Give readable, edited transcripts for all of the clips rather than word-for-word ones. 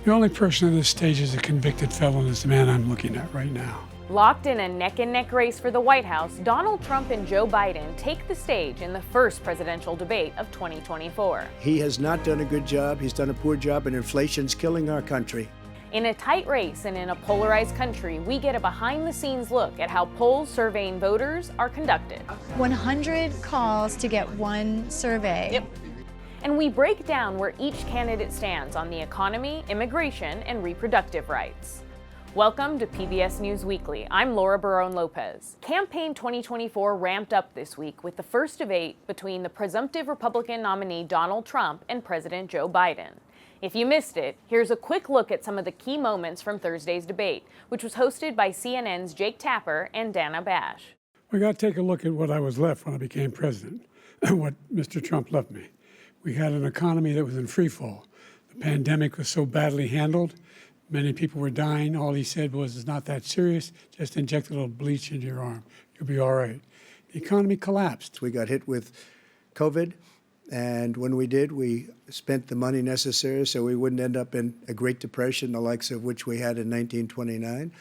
The only person on this stage is a convicted felon is the man I'm looking at right now. Locked in a neck-and-neck race for the White House, Donald Trump and Joe Biden take the stage in the first presidential debate of 2024. He has not done a good job. He's done a poor job, and inflation's killing our country. In a tight race and in a polarized country, we get a behind-the-scenes look at how polls surveying voters are conducted. 100 calls to get one survey. Yep. And we break down where each candidate stands on the economy, immigration, and reproductive rights. Welcome to PBS News Weekly. I'm Laura Barone-Lopez. Campaign 2024 ramped up this week with the first debate between the presumptive Republican nominee Donald Trump and President Joe Biden. If you missed it, here's a quick look at some of the key moments from Thursday's debate, which was hosted by CNN's Jake Tapper and Dana Bash. We got to take a look at what I was left when I became president, what Mr. Trump left me. We had an economy that was in free fall. The pandemic was so badly handled. Many people were dying. All he said was, it's not that serious. Just inject a little bleach into your arm. You'll be all right. The economy collapsed. We got hit with COVID, and when we did, we spent the money necessary so we wouldn't end up in a Great Depression, the likes of which we had in 1929.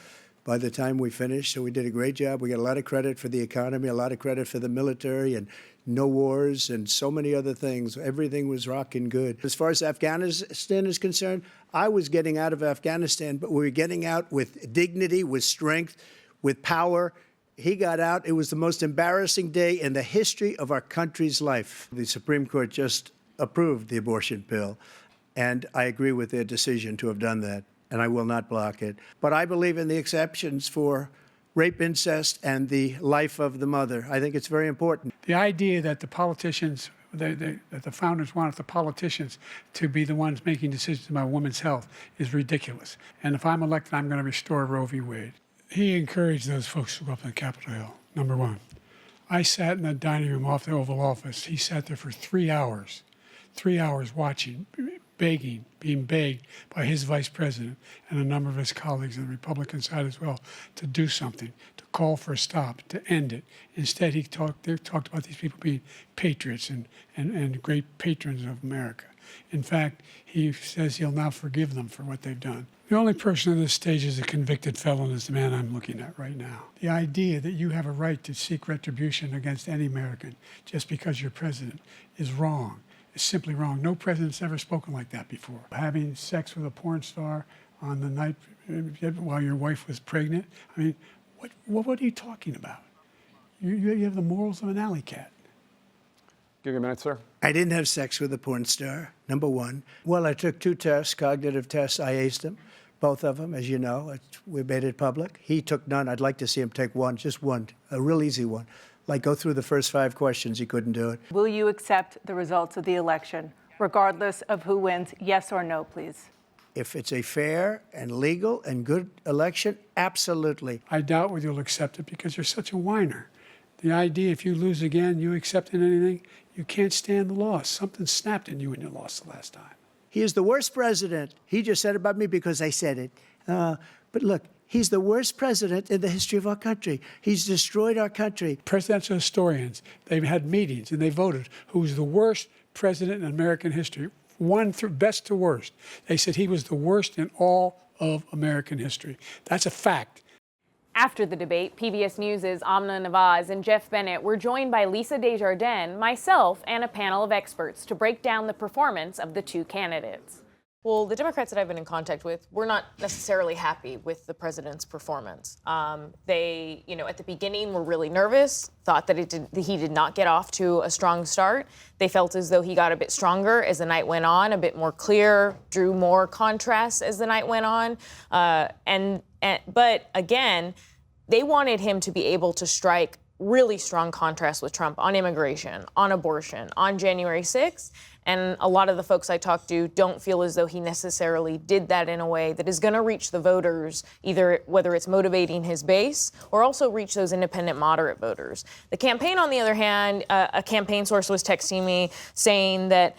By the time we finished, so we did a great job. We got a lot of credit for the economy, a lot of credit for the military, and no wars, and so many other things. Everything was rocking good. As far as Afghanistan is concerned, I was getting out of Afghanistan, but we were getting out with dignity, with strength, with power. He got out. It was the most embarrassing day in the history of our country's life. The Supreme Court just approved the abortion bill, and I agree with their decision to have done that, and I will not block it. But I believe in the exceptions for rape, incest, and the life of the mother. I think it's very important. The idea that the politicians, that the founders wanted the politicians to be the ones making decisions about women's health is ridiculous. And if I'm elected, I'm going to restore Roe v. Wade. He encouraged those folks to go up on Capitol Hill, number one. I sat in the dining room off the Oval Office. He sat there for 3 hours watching, begging, being begged by his vice president and a number of his colleagues on the Republican side as well to do something, to call for a stop, to end it. Instead, they talked about these people being patriots and great patrons of America. In fact, he says he'll now forgive them for what they've done. The only person on this stage is a convicted felon is the man I'm looking at right now. The idea that you have a right to seek retribution against any American just because you're president is wrong. It's simply wrong. No president's ever spoken like that before. Having sex with a porn star on the night while your wife was pregnant, I mean, what are you talking about? You have the morals of an alley cat. Give you a minute, sir. I didn't have sex with a porn star, number one. Well, I took 2 tests, cognitive tests. I aced them, both of them, as you know. We made it public. He took none. I'd like to see him take one, just one, a real easy one. Like go through the first 5 questions. He couldn't do it. Will you accept the results of the election, regardless of who wins? Yes or no, please. If it's a fair and legal and good election, absolutely. I doubt whether you'll accept it because you're such a whiner. The idea if you lose again, you accepting anything, you can't stand the loss. Something snapped in you when you lost the last time. He is the worst president. He just said about me because I said it. But look, he's the worst president in the history of our country. He's destroyed our country. Presidential historians, they've had meetings and they voted who's the worst president in American history. One through best to worst. They said he was the worst in all of American history. That's a fact. After the debate, PBS News' Amna Nawaz and Jeff Bennett were joined by Lisa Desjardins, myself, and a panel of experts to break down the performance of the two candidates. Well, the Democrats that I've been in contact with were not necessarily happy with the president's performance. They, at the beginning were really nervous, thought that he did not get off to a strong start. They felt as though he got a bit stronger as the night went on, a bit more clear, drew more contrast as the night went on. But again, they wanted him to be able to strike really strong contrast with Trump on immigration, on abortion, on January 6th. And a lot of the folks I talked to don't feel as though he necessarily did that in a way that is going to reach the voters, either whether it's motivating his base or also reach those independent moderate voters. The campaign, on the other hand, a campaign source was texting me saying that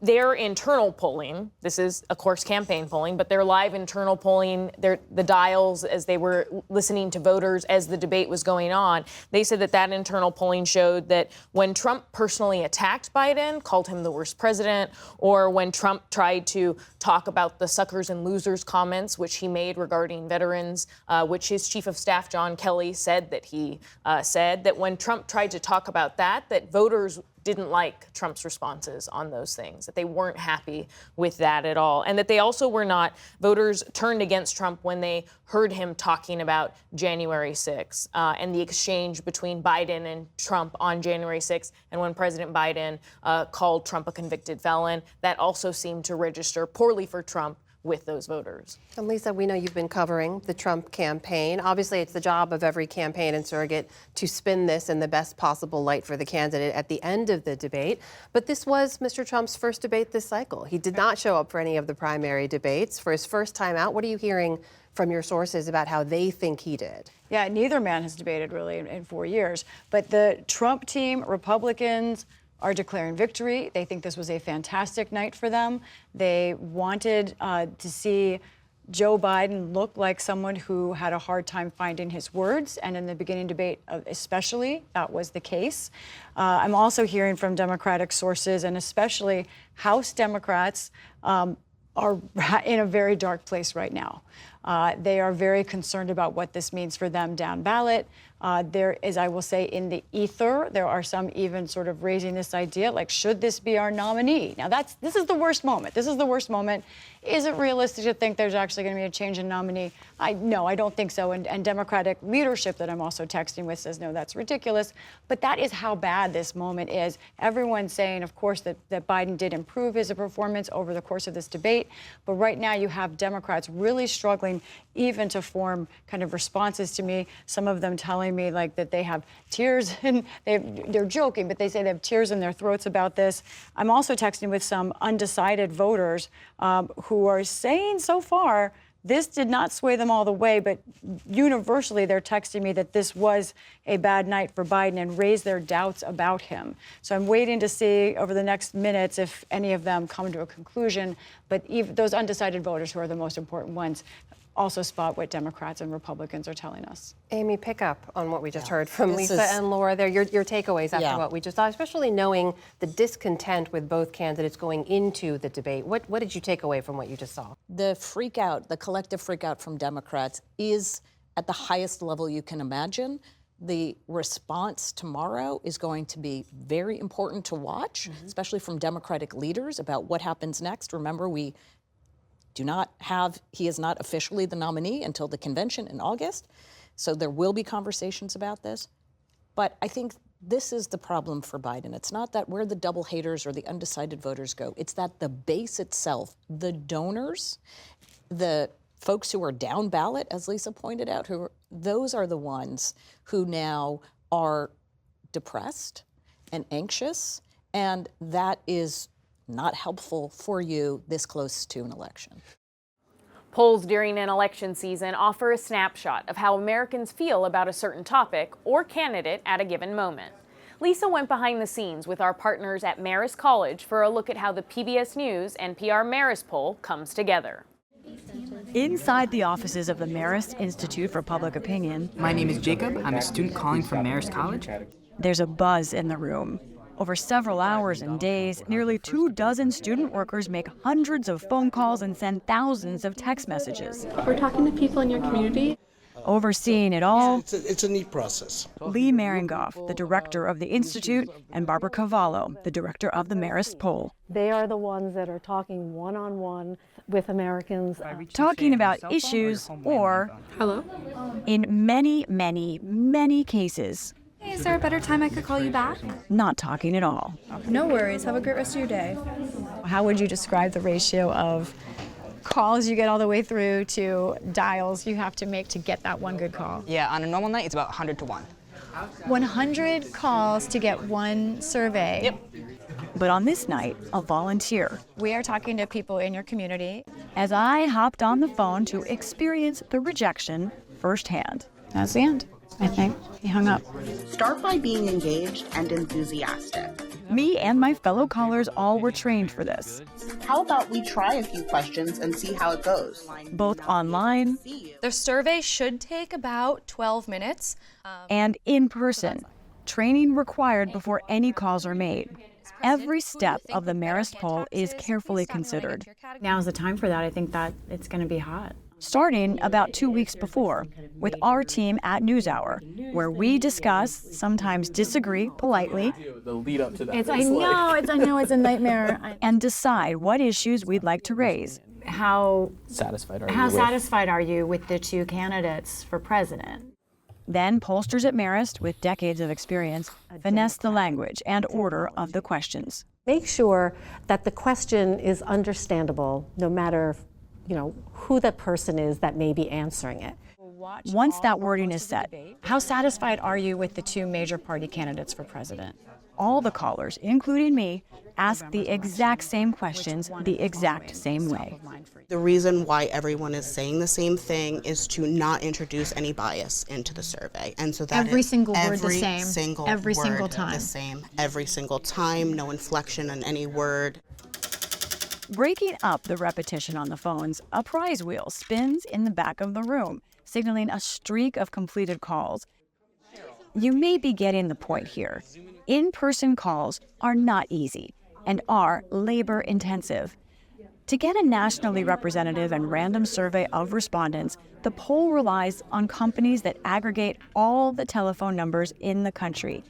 their internal polling, this is, of course, campaign polling, but their live internal polling, the dials as they were listening to voters as the debate was going on, they said that internal polling showed that when Trump personally attacked Biden, called him the worst president, or when Trump tried to talk about the suckers and losers comments, which he made regarding veterans, which his chief of staff, John Kelly, said that he said, that when Trump tried to talk about that voters didn't like Trump's responses on those things, that they weren't happy with that at all. And that they also were not, voters turned against Trump when they heard him talking about January 6th and the exchange between Biden and Trump on January 6th. And when President Biden called Trump a convicted felon, that also seemed to register poorly for Trump with those voters. And Lisa, we know you've been covering the Trump campaign. Obviously, it's the job of every campaign and surrogate to spin this in the best possible light for the candidate at the end of the debate. But this was Mr. Trump's first debate this cycle. He did not show up for any of the primary debates. For his first time out, what are you hearing from your sources about how they think he did? Yeah, neither man has debated really in 4 years. But the Trump team, Republicans, are declaring victory. They think this was a fantastic night for them. They wanted to see Joe Biden look like someone who had a hard time finding his words, and in the beginning debate especially, that was the case. I'm also hearing from Democratic sources, and especially House Democrats, are in a very dark place right now. They are very concerned about what this means for them down ballot. There is, I will say, in the ether, there are some even sort of raising this idea, like, should this be our nominee? Now, this is the worst moment. This is the worst moment. Is it realistic to think there's actually going to be a change in nominee? No, I don't think so. And Democratic leadership that I'm also texting with says, no, that's ridiculous. But that is how bad this moment is. Everyone's saying, of course, that Biden did improve his performance over the course of this debate. But right now you have Democrats really struggling even to form kind of responses to me. Some of them telling me like that they have tears, and they're joking, but they say they have tears in their throats about this. I'm also texting with some undecided voters who are saying so far this did not sway them all the way, but universally they're texting me that this was a bad night for Biden and raised their doubts about him. So I'm waiting to see over the next minutes if any of them come to a conclusion. But even those undecided voters, who are the most important ones, also spot what Democrats and Republicans are telling us. Amy, pick up on what we just heard from Lisa and Laura there. Your takeaways after what we just saw, especially knowing the discontent with both candidates going into the debate. What did you take away from what you just saw? The freak out, the collective freak out from Democrats is at the highest level you can imagine. The response tomorrow is going to be very important to watch, especially from Democratic leaders about what happens next. Remember, he is not officially the nominee until the convention in August. So there will be conversations about this. But I think this is the problem for Biden. It's not that where the double haters or the undecided voters go. It's that the base itself, the donors, the folks who are down ballot, as Lisa pointed out, those are the ones who now are depressed and anxious. And that is not helpful for you this close to an election. Polls during an election season offer a snapshot of how Americans feel about a certain topic or candidate at a given moment. Lisa went behind the scenes with our partners at Marist College for a look at how the PBS News NPR Marist poll comes together. Inside the offices of the Marist Institute for Public Opinion. My name is Jacob. I'm a student calling from Marist College. There's a buzz in the room. Over several hours and days, nearly 24 student workers make hundreds of phone calls and send thousands of text messages. We're talking to people in your community. Overseeing it all, it's a neat process. Lee Maringoff, the director of the Institute, and Barbara Cavallo, the director of the Marist poll. They are the ones that are talking one-on-one with Americans. Talking about issues or, in many, many, many cases, Hey, is there a better time I could call you back? not talking at all. No worries. Have a great rest of your day. How would you describe the ratio of calls you get all the way through to dials you have to make to get that one good call? Yeah, on a normal night, it's about 100 to 1. 100 calls to get one survey. Yep. But on this night, a volunteer. We are talking to people in your community. As I hopped on the phone to experience the rejection firsthand. That's the end, I think. He hung up. Start by being engaged and enthusiastic. Me and my fellow callers all were trained for this, How about we try a few questions and see how it goes? both online The survey should take about 12 minutes. and in person. Training required before any calls are made. Every step of the Marist poll is carefully considered. Now's the time for that. I think that it's going to be hot. Starting about 2 weeks before, with our team at NewsHour, where we discuss, sometimes disagree politely, The lead up to that. I know it's a nightmare. and decide what issues we'd like to raise. How Satisfied are you how with? satisfied are you with the two candidates for president? Then pollsters at Marist, with decades of experience, finesse the language and order of the questions. Make sure that the question is understandable, no matter, who the person is that may be answering it. Once that wording is set, How satisfied are you with the two major party candidates for president? all the callers, including me, ask the exact same questions the exact same way. The reason why everyone is saying the same thing is to not introduce any bias into the survey. And so that Every is single word the every same, single every word single time. the same, every single time, no inflection on any word. Breaking up the repetition on the phones, a prize wheel spins in the back of the room, signaling a streak of completed calls. You may be getting the point here. In-person calls are not easy and are labor-intensive. To get a nationally representative and random survey of respondents, the poll relies on companies that aggregate all the telephone numbers in the country.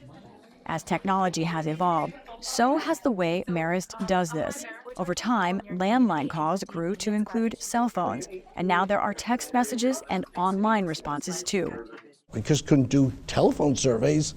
As technology has evolved, so has the way Marist does this. Over time, landline calls grew to include cell phones, and now there are text messages and online responses too. We just couldn't do telephone surveys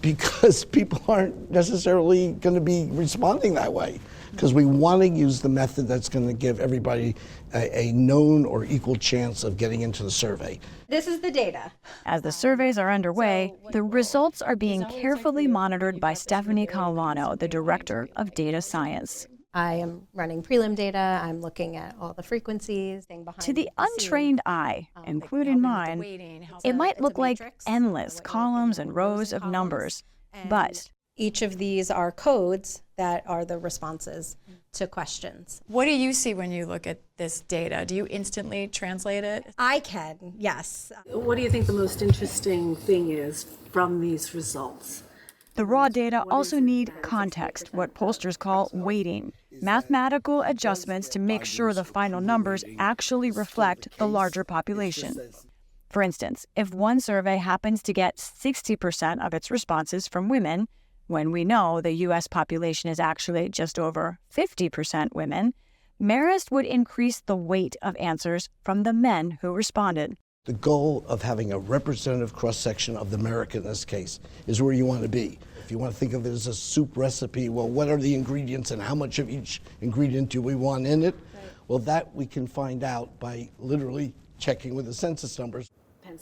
because people aren't necessarily going to be responding that way. Because we want to use the method that's going to give everybody a known or equal chance of getting into the survey. This is the data. As the surveys are underway, the results are being carefully monitored by Stephanie Calvano, the Director of Data Science. I am running prelim data. I'm looking at all the frequencies. To the untrained eye, including mine, it might look like endless columns and rows of numbers. But each of these are codes that are the responses to questions. What do you see when you look at this data? Do you instantly translate it? I can, yes. What do you think the most interesting thing is from these results? the raw data also need context, what pollsters call weighting, mathematical adjustments to make sure the final numbers actually reflect the larger population. For instance, if one survey happens to get 60% of its responses from women, when we know the U.S. population is actually just over 50% women, Marist would increase the weight of answers from the men who responded. The goal of having a representative cross-section of the America in this case is where you want to be. If you want to think of it as a soup recipe, well, what are the ingredients and how much of each ingredient do we want in it? Well, that we can find out by literally checking with the census numbers.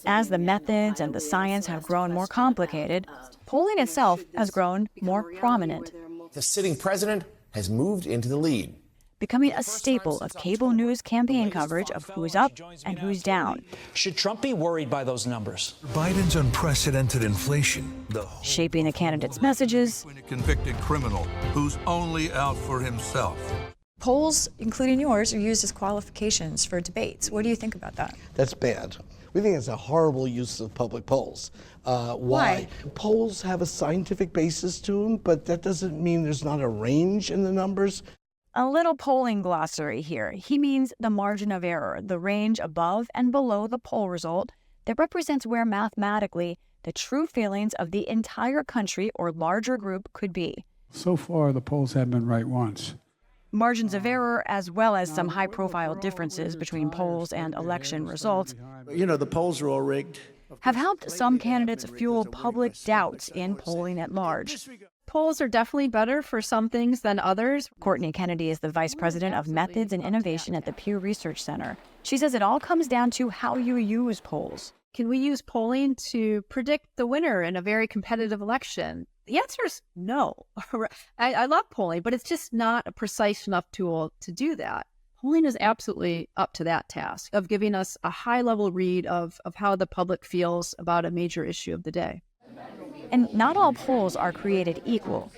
As the methods and the science have grown more complicated, polling itself has grown more prominent, The sitting president has moved into the lead, becoming a staple of cable news campaign coverage of who's up and who's down. Should Trump be worried by those numbers? Biden's unprecedented inflation, Shaping the candidates' messages, convicted criminal who's only out for himself. Polls, including yours, are used as qualifications for debates. What do you think about that? That's bad. We think it's a horrible use of public polls. Why? Polls have a scientific basis to them, but that doesn't mean there's not a range in the numbers. A little polling glossary here. He means the margin of error, the range above and below the poll result that represents where mathematically the true feelings of the entire country or larger group could be. So far, the polls have been right once. Margins of error, as well as some high-profile differences between polls and election results, You know, the polls are all rigged. have helped some candidates fuel public doubts in polling at large. Polls are definitely better for some things than others. Courtney Kennedy is the vice president of methods and innovation at the Pew Research Center. She says it all comes down to how you use polls. Can we use polling to predict the winner in a very competitive election? The answer is no. I love polling, but it's just not a precise enough tool to do that. Polling is absolutely up to that task of giving us a high-level read of how the public feels about a major issue of the day. And not all polls are created equal.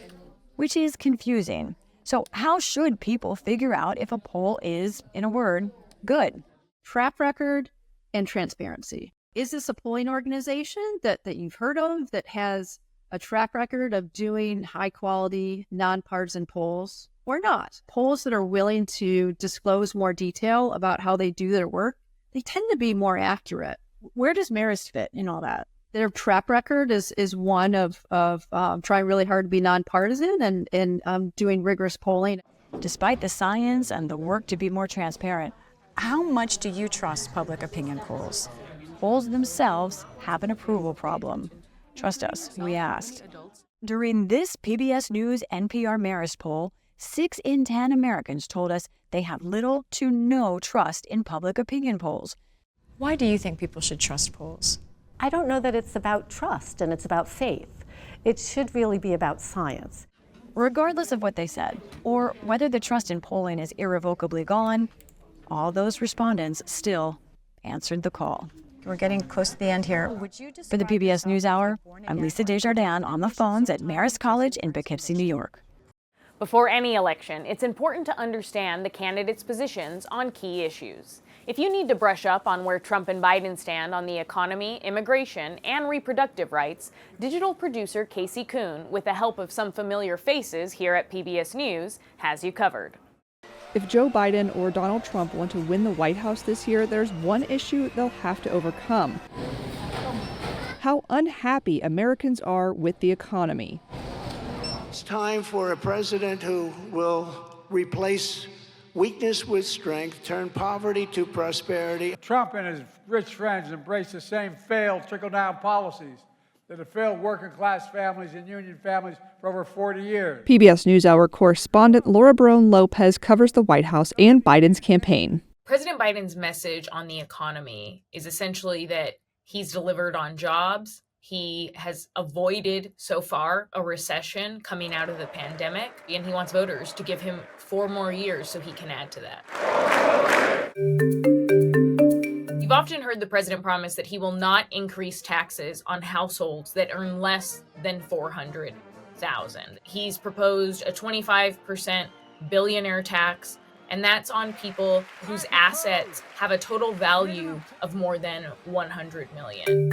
which is confusing. So how should people figure out if a poll is, in a word, good? Track record and transparency. Is this a polling organization that you've heard of that has a track record of doing high quality, nonpartisan polls or not? Polls that are willing to disclose more detail about how they do their work, they tend to be more accurate. Where does Marist fit in all that? Their track record is one of trying really hard to be nonpartisan and doing rigorous polling. Despite the science and the work to be more transparent, how much do you trust public opinion polls? Polls themselves have an approval problem. Trust us, we asked. During this PBS News NPR Marist poll, 6 in 10 Americans told us they have little to no trust in public opinion polls. Why do you think people should trust polls? I don't know that it's about trust and it's about faith. It should really be about science. Regardless of what they said, or whether the trust in polling is irrevocably gone, all those respondents still answered the call. We're getting close to the end here. For the PBS NewsHour, I'm Lisa Desjardins on the phones at Marist College in Poughkeepsie, New York. Before any election, it's important to understand the candidates' positions on key issues. If you need to brush up on where Trump and Biden stand on the economy, immigration, and reproductive rights, digital producer Casey Kuhn, with the help of some familiar faces here at PBS News, has you covered. If Joe Biden or Donald Trump want to win the White House this year, there's one issue they'll have to overcome: how unhappy Americans are with the economy. It's time for a president who will replace weakness with strength, turn poverty to prosperity. Trump and his rich friends embrace the same failed trickle-down policies that have failed working-class families and union families for over 40 years. PBS NewsHour correspondent Laura Barone Lopez covers the White House and Biden's campaign. President Biden's message on the economy is essentially that he's delivered on jobs. He has avoided, so far, a recession coming out of the pandemic, and he wants voters to give him 4 more years so he can add to that. You've often heard the president promise that he will not increase taxes on households that earn less than $400,000. He's proposed a 25% billionaire tax, and that's on people whose assets have a total value of more than $100 million.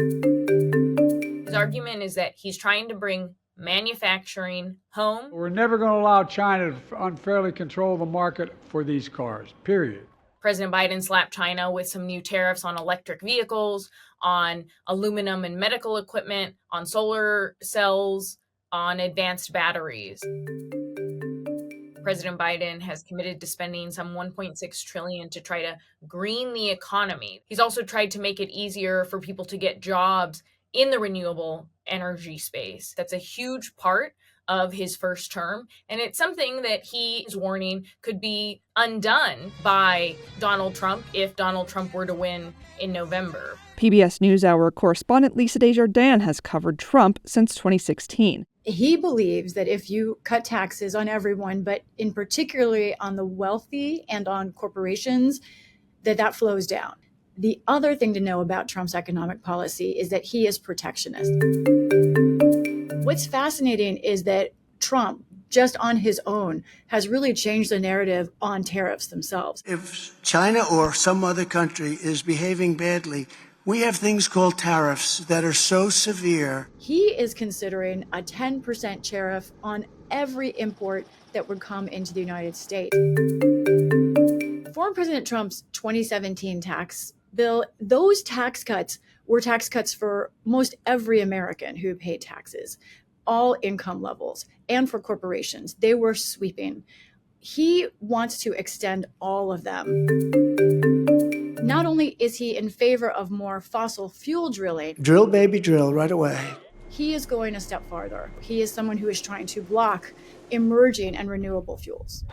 His argument is that he's trying to bring manufacturing home. We're never going to allow China to unfairly control the market for these cars, period. President Biden slapped China with some new tariffs on electric vehicles, on aluminum and medical equipment, on solar cells, on advanced batteries. President Biden has committed to spending some $1.6 trillion to try to green the economy. He's also tried to make it easier for people to get jobs in the renewable energy space. That's a huge part of his first term, and it's something that he is warning could be undone by Donald Trump if Donald Trump were to win in November. PBS NewsHour correspondent Lisa Desjardins has covered Trump since 2016. He believes that if you cut taxes on everyone, but in particularly on the wealthy and on corporations, that flows down. The other thing to know about Trump's economic policy is that he is protectionist. What's fascinating is that Trump, just on his own, has really changed the narrative on tariffs themselves. If China or some other country is behaving badly, we have things called tariffs that are so severe. He is considering a 10% tariff on every import that would come into the United States. Former President Trump's 2017 tax bill, those tax cuts were tax cuts for most every American who paid taxes, all income levels, and for corporations. They were sweeping. He wants to extend all of them. Not only is he in favor of more fossil fuel drilling, Drill, baby, drill, right away. he is going a step farther. He is someone who is trying to block emerging and renewable fuels.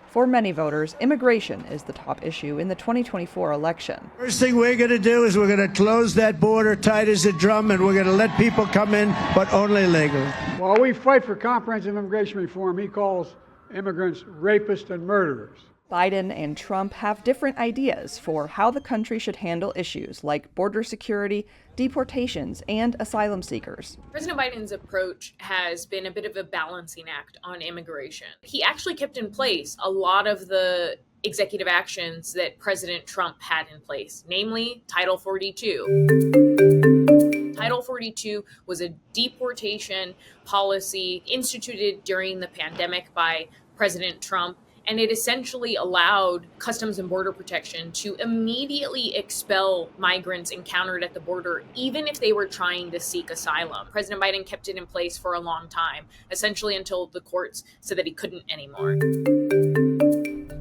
For many voters, immigration is the top issue in the 2024 election. First thing we're going to do is we're going to close that border tight as a drum, and we're going to let people come in, but only legally. While we fight for comprehensive immigration reform, he calls immigrants rapists and murderers. Biden and Trump have different ideas for how the country should handle issues like border security, deportations, and asylum seekers. President Biden's approach has been a bit of a balancing act on immigration. He actually kept in place a lot of the executive actions that President Trump had in place, namely Title 42. Title 42 was a deportation policy instituted during the pandemic by President Trump, and it essentially allowed Customs and Border Protection to immediately expel migrants encountered at the border, even if they were trying to seek asylum. President Biden kept it in place for a long time, essentially until the courts said that he couldn't anymore.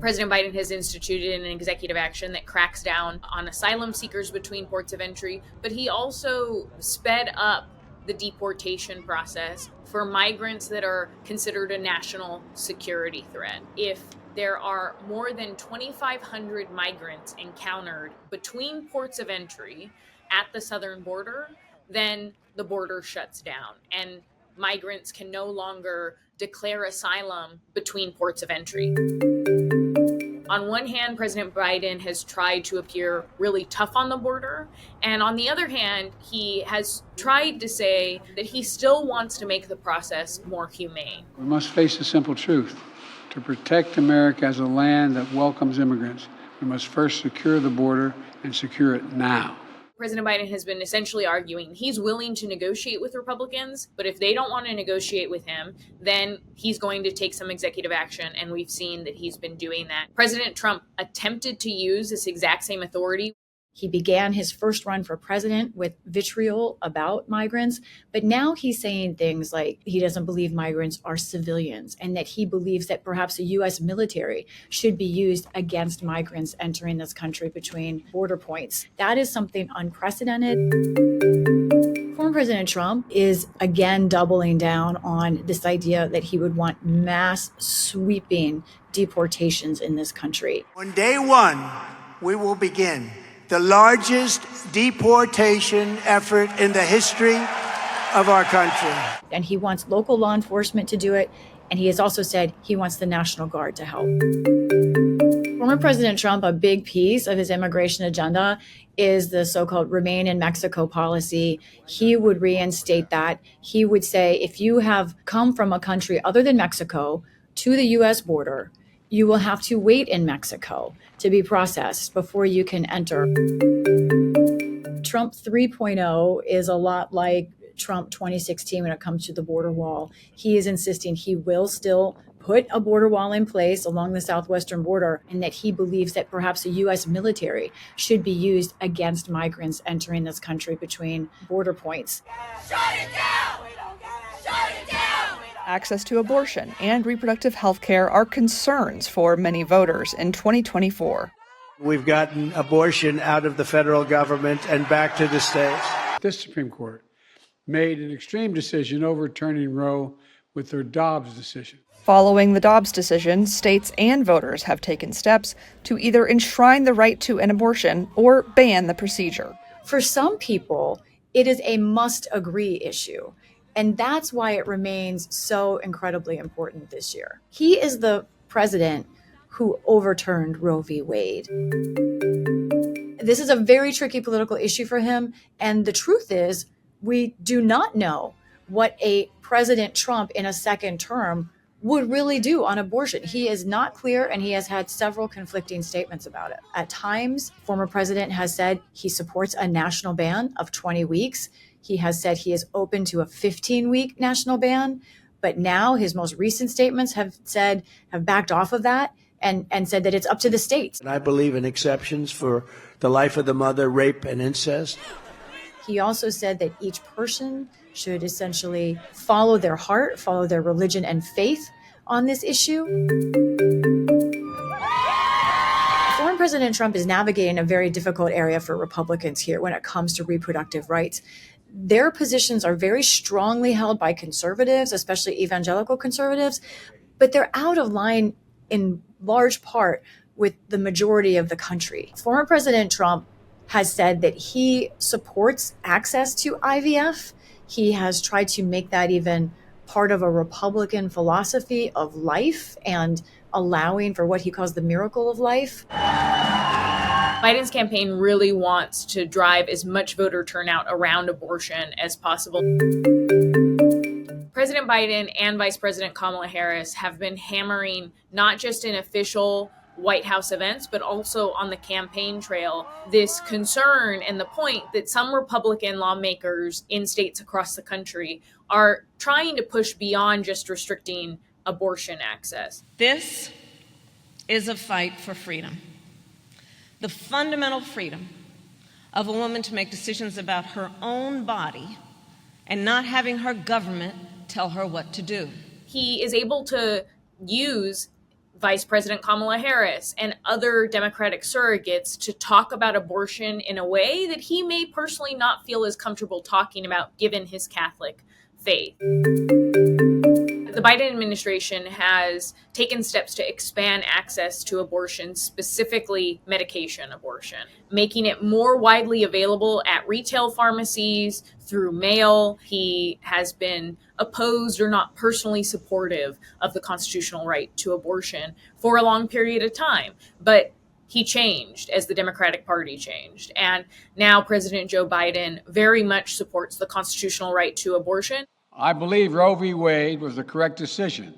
President Biden has instituted an executive action that cracks down on asylum seekers between ports of entry, but he also sped up the deportation process for migrants that are considered a national security threat. If there are more than 2,500 migrants encountered between ports of entry at the southern border, then the border shuts down and migrants can no longer declare asylum between ports of entry. On one hand, President Biden has tried to appear really tough on the border. And on the other hand, he has tried to say that he still wants to make the process more humane. We must face the simple truth. To protect America as a land that welcomes immigrants, we must first secure the border and secure it now. President Biden has been essentially arguing he's willing to negotiate with Republicans, but if they don't want to negotiate with him, then he's going to take some executive action, and we've seen that he's been doing that. President Trump attempted to use this exact same authority. He began his first run for president with vitriol about migrants, but now he's saying things like he doesn't believe migrants are civilians and that he believes that perhaps the U.S. military should be used against migrants entering this country between border points. That is something unprecedented. Former President Trump is again doubling down on this idea that he would want mass sweeping deportations in this country. On day one, we will begin the largest deportation effort in the history of our country. And he wants local law enforcement to do it. And he has also said he wants the National Guard to help. Former President Trump, a big piece of his immigration agenda is the so-called Remain in Mexico policy. He would reinstate that. He would say, if you have come from a country other than Mexico to the U.S. border, you will have to wait in Mexico to be processed before you can enter. Trump 3.0 is a lot like Trump 2016 when it comes to the border wall. He is insisting he will still put a border wall in place along the southwestern border, and that he believes that perhaps the U.S. military should be used against migrants entering this country between border points. Shut it down! We don't get it! Shut it down! Access to abortion and reproductive health care are concerns for many voters in 2024. We've gotten abortion out of the federal government and back to the states. This Supreme Court made an extreme decision overturning Roe with their Dobbs decision. Following the Dobbs decision, states and voters have taken steps to either enshrine the right to an abortion or ban the procedure. For some people, it is a must-agree issue. And that's why it remains so incredibly important this year. He is the president who overturned Roe v. Wade. This is a very tricky political issue for him. And the truth is, we do not know what a President Trump in a second term would really do on abortion. He is not clear, and he has had several conflicting statements about it. At times, former president has said he supports a national ban of 20 weeks. He has said he is open to a 15-week national ban, but now his most recent statements have backed off of that and said that it's up to the states. And I believe in exceptions for the life of the mother, rape, and incest. He also said that each person should essentially follow their heart, follow their religion and faith on this issue. Former President Trump is navigating a very difficult area for Republicans here when it comes to reproductive rights. Their positions are very strongly held by conservatives, especially evangelical conservatives, but they're out of line in large part with the majority of the country. Former President Trump has said that he supports access to IVF. He has tried to make that even part of a Republican philosophy of life and allowing for what he calls the miracle of life. Biden's campaign really wants to drive as much voter turnout around abortion as possible. President Biden and Vice President Kamala Harris have been hammering not just in official White House events, but also on the campaign trail, this concern and the point that some Republican lawmakers in states across the country are trying to push beyond just restricting abortion access. This is a fight for freedom. The fundamental freedom of a woman to make decisions about her own body and not having her government tell her what to do. He is able to use Vice President Kamala Harris and other Democratic surrogates to talk about abortion in a way that he may personally not feel as comfortable talking about given his Catholic faith. The Biden administration has taken steps to expand access to abortion, specifically medication abortion, making it more widely available at retail pharmacies, through mail. He has been opposed or not personally supportive of the constitutional right to abortion for a long period of time. But he changed as the Democratic Party changed. And now President Joe Biden very much supports the constitutional right to abortion. I believe Roe v. Wade was the correct decision.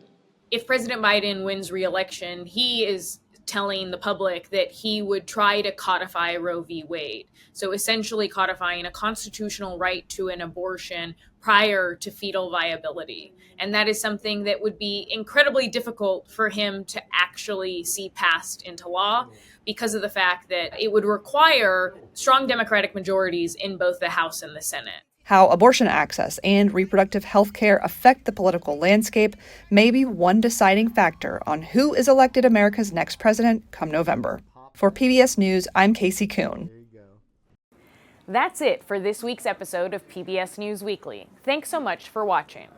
If President Biden wins re-election, he is telling the public that he would try to codify Roe v. Wade. So essentially codifying a constitutional right to an abortion prior to fetal viability. And that is something that would be incredibly difficult for him to actually see passed into law because of the fact that it would require strong Democratic majorities in both the House and the Senate. How abortion access and reproductive health care affect the political landscape may be one deciding factor on who is elected America's next president come November. For PBS News, I'm Casey Kuhn. That's it for this week's episode of PBS News Weekly. Thanks so much for watching.